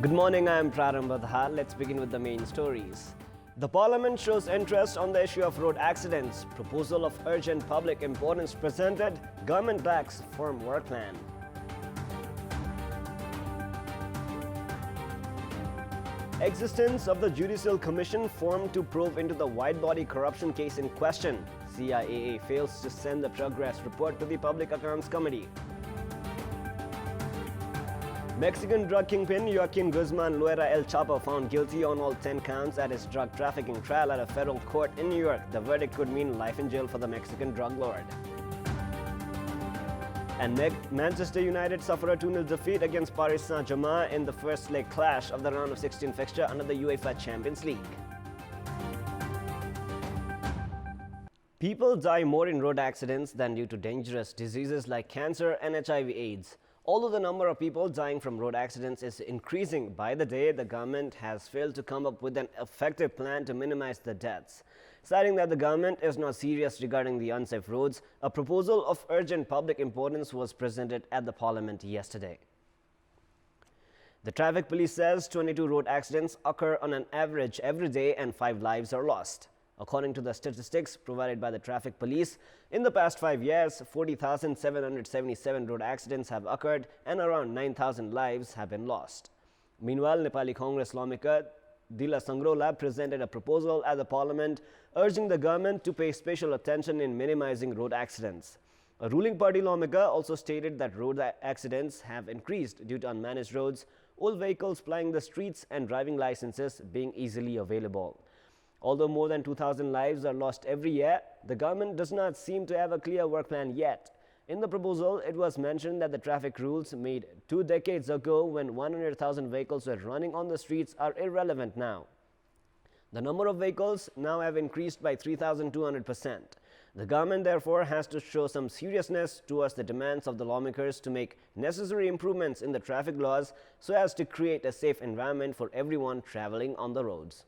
Good morning, I am Prarambha Dhar. Let's begin with the main stories. The Parliament shows interest on the issue of road accidents. Proposal of urgent public importance presented. Government backs firm work plan. Existence of the Judicial Commission formed to probe into the wide-body corruption case in question. CIAA fails to send the progress report to the Public Accounts Committee. Mexican drug kingpin Joaquin Guzman Loera El Chapo found guilty on all 10 counts at his drug trafficking trial at a federal court in New York. The verdict could mean life in jail for the Mexican drug lord. And Manchester United suffer a 2-0 defeat against Paris Saint-Germain in the first leg clash of the round of 16 fixture under the UEFA Champions League. People die more in road accidents than due to dangerous diseases like cancer and HIV/AIDS. Although the number of people dying from road accidents is increasing by the day, the government has failed to come up with an effective plan to minimize the deaths. Citing that the government is not serious regarding the unsafe roads, a proposal of urgent public importance was presented at the Parliament yesterday. The traffic police says 22 road accidents occur on an average every day and 5 lives are lost. According to the statistics provided by the traffic police, in the past 5 years, 40,777 road accidents have occurred and around 9,000 lives have been lost. Meanwhile, Nepali Congress lawmaker Dila Sangrola presented a proposal at the Parliament urging the government to pay special attention in minimizing road accidents. A ruling party lawmaker also stated that road accidents have increased due to unmanaged roads, old vehicles plying the streets and driving licenses being easily available. Although more than 2,000 lives are lost every year, the government does not seem to have a clear work plan yet. In the proposal, it was mentioned that the traffic rules made 2 decades ago when 100,000 vehicles were running on the streets are irrelevant now. The number of vehicles now have increased by 3,200%. The government therefore has to show some seriousness towards the demands of the lawmakers to make necessary improvements in the traffic laws so as to create a safe environment for everyone traveling on the roads.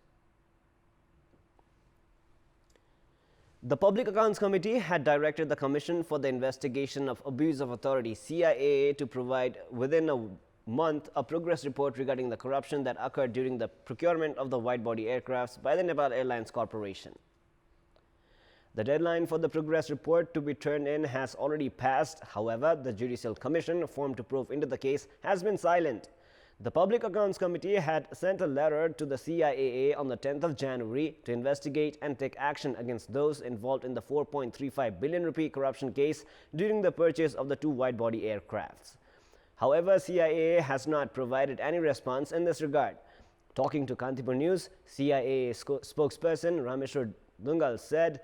The Public Accounts Committee had directed the Commission for the Investigation of Abuse of Authority (CIAA) to provide within a month a progress report regarding the corruption that occurred during the procurement of the wide-body aircrafts by the Nepal Airlines Corporation. The deadline for the progress report to be turned in has already passed. However, the Judicial Commission formed to probe into the case has been silent. The Public Accounts Committee had sent a letter to the CIAA on the 10th of January to investigate and take action against those involved in the 4.35 billion rupee corruption case during the purchase of the 2 wide-body aircrafts. However, CIAA has not provided any response in this regard. Talking to Kantipur News, CIAA spokesperson Rameshwar Dungal said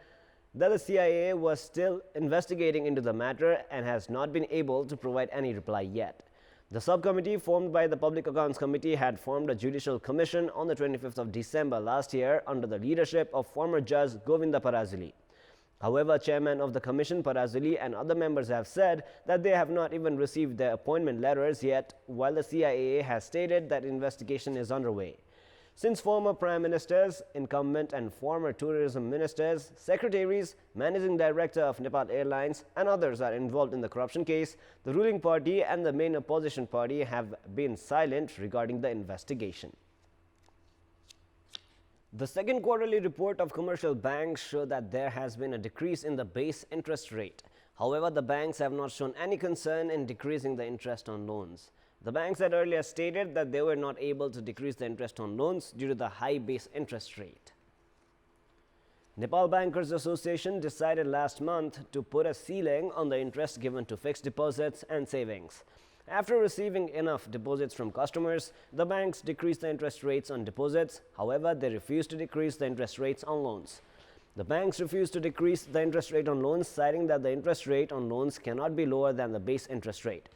that the CIAA was still investigating into the matter and has not been able to provide any reply yet. The subcommittee formed by the Public Accounts Committee had formed a judicial commission on the 25th of December last year under the leadership of former Judge Govinda Parazuli. However, Chairman of the Commission Parazuli and other members have said that they have not even received their appointment letters yet, while the CIAA has stated that investigation is underway. Since former Prime Ministers, incumbent and former tourism ministers, secretaries, managing director of Nepal Airlines and others are involved in the corruption case, the ruling party and the main opposition party have been silent regarding the investigation. The second quarterly report of commercial banks showed that there has been a decrease in the base interest rate. However, the banks have not shown any concern in decreasing the interest on loans. The banks had earlier stated that they were not able to decrease the interest on loans due to the high base interest rate. Nepal Bankers Association decided last month to put a ceiling on the interest given to fixed deposits and savings. After receiving enough deposits from customers, the banks decreased the interest rates on deposits. However, they refused to decrease the interest rates on loans. The banks refused to decrease the interest rate on loans, citing that the interest rate on loans cannot be lower than the base interest rate.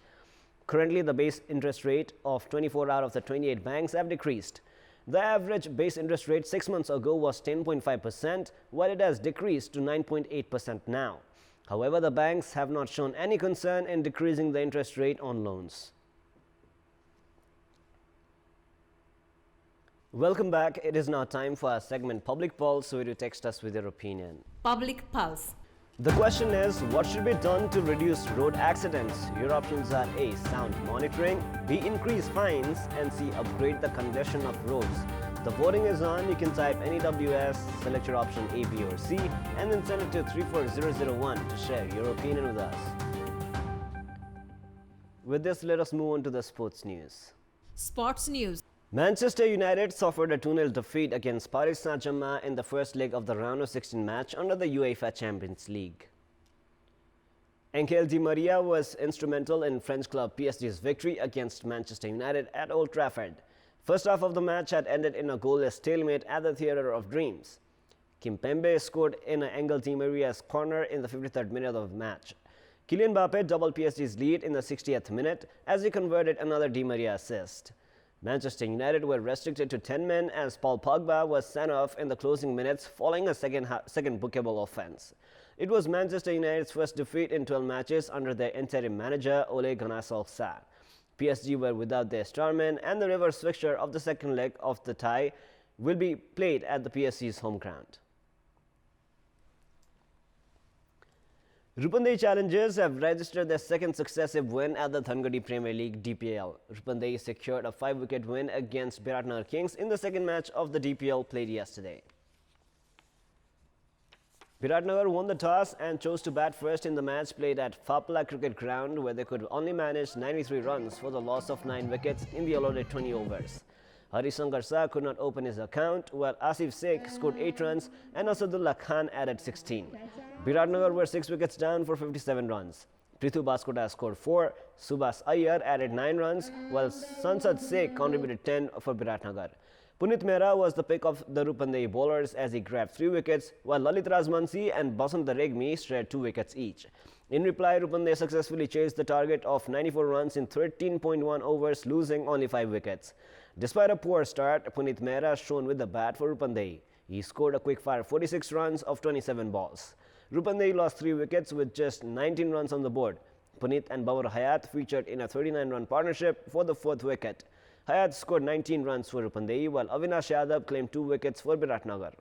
Currently, the base interest rate of 24 out of the 28 banks have decreased. The average base interest rate 6 months ago was 10.5%, while it has decreased to 9.8% now. However, the banks have not shown any concern in decreasing the interest rate on loans. Welcome back. It is now time for our segment Public Pulse, so you text us with your opinion. Public Pulse. The question is, what should be done to reduce road accidents? Your options are A. Sound monitoring, B. Increase fines, and C. Upgrade the condition of roads. The voting is on. You can type NEWS, select your option A, B, or C, and then send it to 34001 to share your opinion with us. With this, let us move on to the sports news. Sports news. Manchester United suffered a 2-0 defeat against Paris Saint-Germain in the first leg of the round of 16 match under the UEFA Champions League. Angel Di Maria was instrumental in French club PSG's victory against Manchester United at Old Trafford. First half of the match had ended in a goalless stalemate at the Theatre of Dreams. Kimpembe scored in Angel Di Maria's corner in the 53rd minute of the match. Kylian Mbappe doubled PSG's lead in the 60th minute as he converted another Di Maria assist. Manchester United were restricted to 10 men as Paul Pogba was sent off in the closing minutes following a second bookable offence. It was Manchester United's first defeat in 12 matches under their interim manager Ole Gunnar Solskjaer. PSG were without their star man, and the reverse fixture of the second leg of the tie will be played at the PSG's home ground. Rupandei Challengers have registered their second successive win at the Hungary Premier League DPL. Rupandei secured a 5-wicket win against Biratnagar Kings in the second match of the DPL played yesterday. Biratnagar won the toss and chose to bat first in the match played at Fapla Cricket Ground, where they could only manage 93 runs for the loss of 9 wickets in the allotted 20 overs. Harisankar Shah could not open his account, while Asif Sheikh scored 8 runs and Asadullah Khan added 16. Biratnagar were 6 wickets down for 57 runs. Prithu Baskota scored 4, Subhas Iyer added 9 runs, while Sansad Sheikh contributed 10 for Biratnagar. Punit Mehra was the pick of the Rupandei bowlers as he grabbed 3 wickets, while Lalit Rajmansi and Basant Regmi shared 2 wickets each. In reply, Rupandei successfully chased the target of 94 runs in 13.1 overs, losing only 5 wickets. Despite a poor start, Punit Mehra shone with the bat for Rupandei. He scored a quick-fire 46 runs of 27 balls. Rupandei lost 3 wickets with just 19 runs on the board. Punit and Babar Hayat featured in a 39-run partnership for the 4th wicket. Hayat scored 19 runs for Rupandei, while Avinash Yadav claimed 2 wickets for Biratnagar.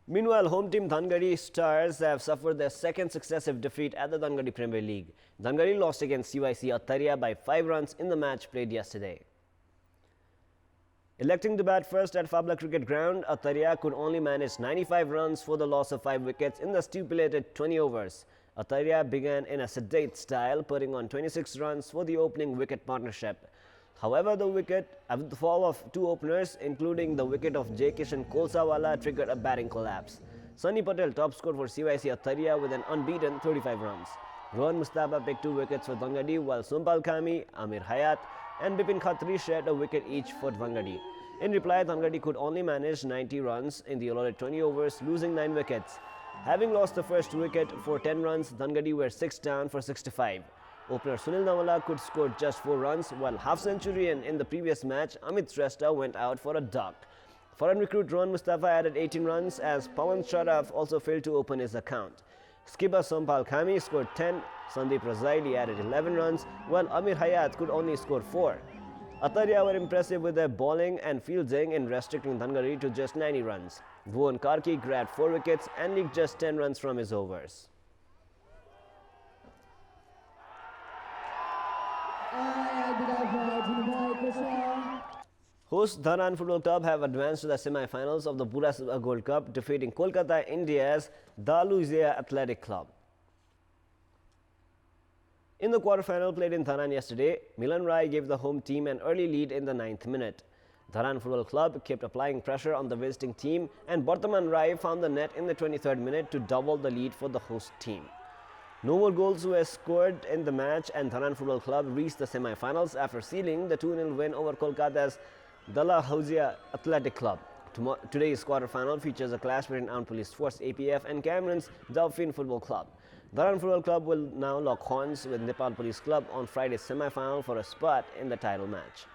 Meanwhile, home team Hungary Stars have suffered their second successive defeat at the Hungary Premier League. Hungary lost against UIC Ottavia by 5 runs in the match played yesterday. Electing to bat first at Fapla Cricket Ground, Ottavia could only manage 95 runs for the loss of 5 wickets in the stipulated 20 overs. Ottavia began in a sedate style, putting on 26 runs for the opening wicket partnership. However, the fall of 2 openers, including the wicket of J. Kishan Kolsawala, triggered a batting collapse. Sunny Patel top scored for CYC Ottavia with an unbeaten 35 runs. Rohan Mustafa picked 2 wickets for Dhangadi, while Sompal Kami, Amir Hayat and Bipin Khatri shared a wicket each for Dhangadi. In reply, Dhangadi could only manage 90 runs in the allotted 20 overs, losing 9 wickets. Having lost the first wicket for 10 runs, Dhangadi were 6 down for 65. Opener Sunil Nawala could score just 4 runs, while half-centurion in the previous match, Amit Shrestha went out for a duck. Foreign recruit Rohan Mustafa added 18 runs as Pawan Sharaf also failed to open his account. Skipper Sompal Kami scored 10, Sandeep Razaili added 11 runs, while Amir Hayat could only score 4. Ottavia were impressive with their bowling and fielding in restricting Hungary to just 90 runs. Bhuvan Karki grabbed 4 wickets and leaked just 10 runs from his overs. Host Dharan Football Club have advanced to the semi-finals of the FIFA World Cup, defeating Kolkata, India's Daluzia Athletic Club. In the quarterfinal played in Dharan yesterday, Milan Rai gave the home team an early lead in the 9th minute. Dharan Football Club kept applying pressure on the visiting team, and Bardhaman Rai found the net in the 23rd minute to double the lead for the host team. No more goals were scored in the match, and Dharan Football Club reached the semi-finals after sealing the 2-0 win over Kolkata's Dalhousie Athletic Club. Today's quarterfinal features a clash between Armed Police Force APF and Cameron's Dauphine Football Club. Dharan Football Club will now lock horns with Nepal Police Club on Friday's semi-final for a spot in the title match.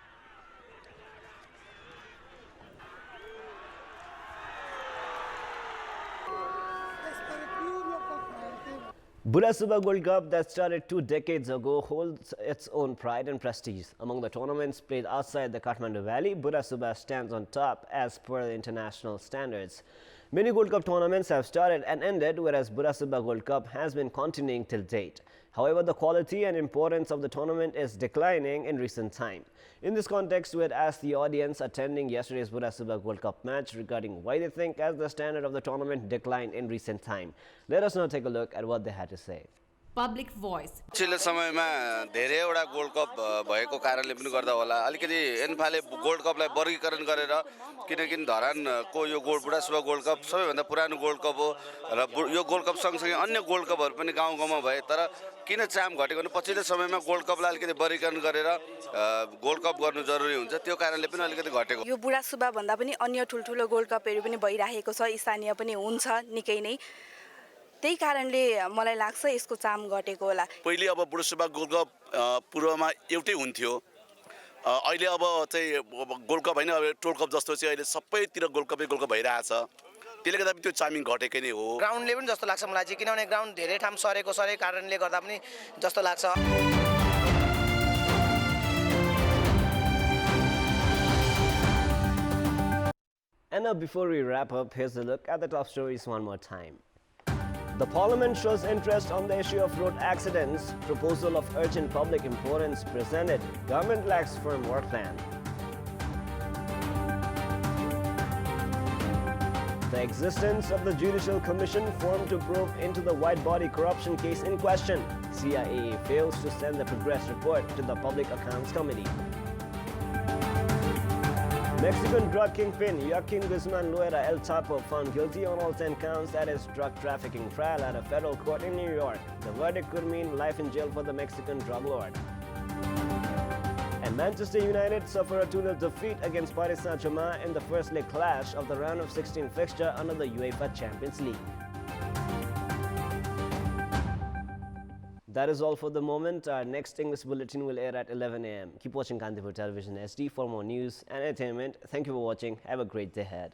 Burasuba World Cup that started 2 decades ago holds its own pride and prestige. Among the tournaments played outside the Kathmandu Valley, Burasuba stands on top as per the international standards. Many Gold Cup tournaments have started and ended, whereas Burasuba Gold Cup has been continuing till date. However, the quality and importance of the tournament is declining in recent time. In this context, we had asked the audience attending yesterday's Burasuba Gold Cup match regarding why they think as the standard of the tournament declined in recent time. Let us now take a look at what they had to say. Public voice. पछिल्लो समयमा धेरैवटा gold cup भएको कारणले पनि गर्दा होला अलिकति एन्फाले gold कपलाई वर्गीकरण गरेर किनकि धरानको यो बुढासुबा गोल्ड कप सबैभन्दा पुरानो गोल्ड कप हो र यो गोल्ड कप सँगसँगै अन्य गोल्ड कपहरू पनि गाउँ गाउँमा भए तर किन चाम घटेको भने पछिल्लो समयमा गोल्ड कपलाई अलिकति वर्गीकरण गरेर गोल्ड कप गर्नु जरुरी हुन्छ त्यो कारणले पनि अलिकति घटेको यो बुढासुबा भन्दा पनि अन्य ठुलठुलो गोल्ड कपहरू पनि भइरहेको छ स्थानीय पनि हुन्छ निकै नै त्यही कारणले मलाई लाग्छ यसको चाम घटेको होला पहिले अब बुढासुबा गोल्ड कप पूर्वमा एउटै हुन्थ्यो अहिले अब चाहिँ गोल्ड कप हैन अब टोल कप जस्तो चाहिँ अहिले सबैतिर गोल्ड कप भइरहेछ त्यसले गर्दा पनि त्यो चामिङ घटेकै नै हो ग्राउन्डले पनि जस्तो लाग्छ मलाई चाहिँ किनभने ग्राउन्ड धेरै ठाउँ सरेको कारणले गर्दा पनि जस्तो लाग्छ And now before we wrap up, here's a look at the top stories one more time. The Parliament shows interest on the issue of road accidents. Proposal of urgent public importance presented. Government lacks firm work plan. The existence of the Judicial Commission formed to probe into the wide-body corruption case in question. CIA fails to send the progress report to the Public Accounts Committee. Mexican drug kingpin Joaquin Guzman Loera El Chapo found guilty on all 10 counts at his drug trafficking trial at a federal court in New York. The verdict could mean life in jail for the Mexican drug lord. And Manchester United suffer a 2-0 defeat against Paris Saint-Germain in the first leg clash of the round of 16 fixture under the UEFA Champions League. That is all for the moment. Our next English bulletin will air at 11 a.m. Keep watching Kantipur Television SD for more news and entertainment. Thank you for watching. Have a great day ahead.